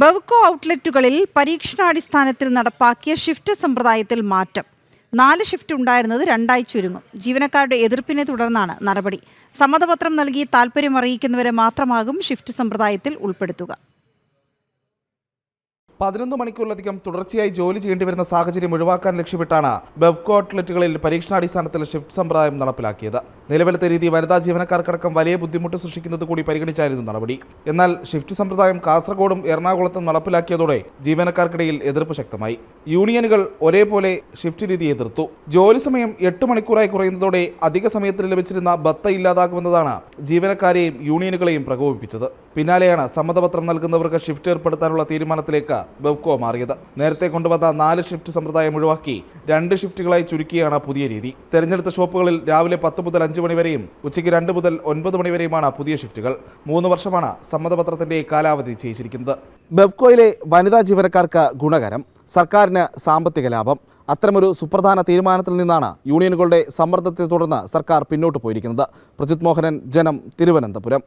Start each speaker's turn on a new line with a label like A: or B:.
A: ബെവ്കോ ഔട്ട്ലെറ്റുകളിൽ പരീക്ഷണാടിസ്ഥാനത്തിൽ നടപ്പാക്കിയ ഷിഫ്റ്റ് സമ്പ്രദായത്തിൽ മാറ്റം. 4 ഷിഫ്റ്റ് ഉണ്ടായിരുന്നത് 2ആയി ചുരുങ്ങും. ജീവനക്കാരുടെ എതിർപ്പിനെ തുടർന്നാണ് നടപടി. സമ്മതപത്രം നൽകി താൽപര്യമറിയിക്കുന്നവരെ മാത്രമാകും ഷിഫ്റ്റ് സമ്പ്രദായത്തിൽ ഉൾപ്പെടുത്തുക.
B: 11 മണിക്കൂറിലധികം തുടർച്ചയായി ജോലി ചെയ്യേണ്ടി വരുന്ന സാഹചര്യം ഒഴിവാക്കാൻ ലക്ഷ്യമിട്ടാണ് ബെവ്കോ ഔട്ട്ലെറ്റുകളിൽ പരീക്ഷണാടിസ്ഥാനത്തിൽ ഷിഫ്റ്റ് സമ്പ്രദായം നടപ്പിലാക്കിയത്. നിലവിലത്തെ രീതി വനിതാ ജീവനക്കാർക്കടക്കം വലിയ ബുദ്ധിമുട്ട് സൃഷ്ടിക്കുന്നത് കൂടി പരിഗണിച്ചായിരുന്നു നടപടി. എന്നാൽ ഷിഫ്റ്റ് സമ്പ്രദായം കാസർഗോഡും എറണാകുളത്തും നടപ്പിലാക്കിയതോടെ ജീവനക്കാർക്കിടയിൽ എതിർപ്പ് ശക്തമായി. യൂണിയനുകൾ ഒരേപോലെ ഷിഫ്റ്റ് രീതി എതിർത്തു. ജോലി സമയം 8 മണിക്കൂറായി കുറയുന്നതോടെ അധിക സമയത്തിന് ലഭിച്ചിരുന്ന ബത്ത ഇല്ലാതാകുമെന്നതാണ് ജീവനക്കാരെയും യൂണിയനുകളെയും പ്രകോപിപ്പിച്ചത്. പിന്നാലെയാണ് സമ്മതപത്രം നൽകുന്നവർക്ക് ഷിഫ്റ്റ് ഏർപ്പെടുത്താനുള്ള തീരുമാനത്തിലേക്ക് ബെവ്കോ മാറിയത്. നേരത്തെ കൊണ്ടുവന്ന 4 ഷിഫ്റ്റ് സമ്പ്രദായം ഒഴിവാക്കി 2 ഷിഫ്റ്റുകളായി ചുരുക്കിയാണ് പുതിയ രീതി. തെരഞ്ഞെടുത്ത ഷോപ്പുകളിൽ രാവിലെ 10 മുതൽ 5 മണിവരെയും ഉച്ചയ്ക്ക് 2 മുതൽ 9 മണിവരെയുമാണ് പുതിയ ഷിഫ്റ്റുകൾ. 3 വർഷമാണ് സമ്മതപത്രത്തിന്റെ കാലാവധി നിശ്ചയിച്ചിരിക്കുന്നത്. ബെവ്കോയിലെ വനിതാ ജീവനക്കാർക്ക് ഗുണകരം, സർക്കാരിന് സാമ്പത്തിക ലാഭം. അത്തരമൊരു സുപ്രധാന തീരുമാനത്തിൽ നിന്നാണ് യൂണിയനുകളുടെ സമ്മർദ്ദത്തെ തുടർന്ന് സർക്കാർ പിന്നോട്ട് പോയിരിക്കുന്നത്. പ്രജിത് മോഹനൻ, ജനം, തിരുവനന്തപുരം.